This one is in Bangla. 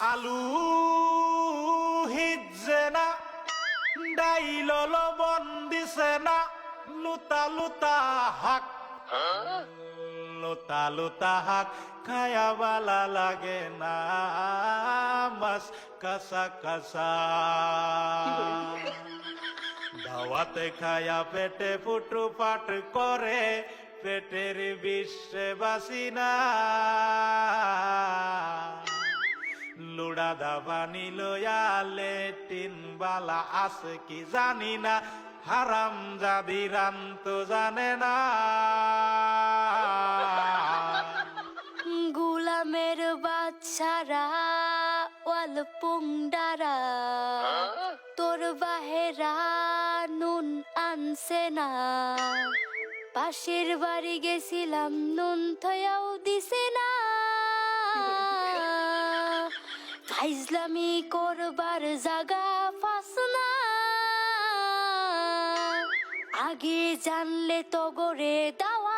আলু হিজে না ডাইল লবণ দিছে না লুতা লুতা হাক লুতা লুতা হাক খায়া বালা লাগে না মাছ কাঁচা কাঁচা দাওয়াতে খায়া পেটে ফুটু পাট করে পেটের বিশ্বে বাসি না লুড়া দাবানি লয়া লেটিন বালা আছে কি জানি না হারাম জাদি রান্ত জানে না গুলামের বাচ্চারা ওয়াল পুংডারা তোর বাহেরা নুন আনছে না পাশের বাড়ি গেছিলাম নুন থয়াও দিছে না ফাইজলামি করবার জাগা ফাস না আগে জানলে তো গরে দাওয়া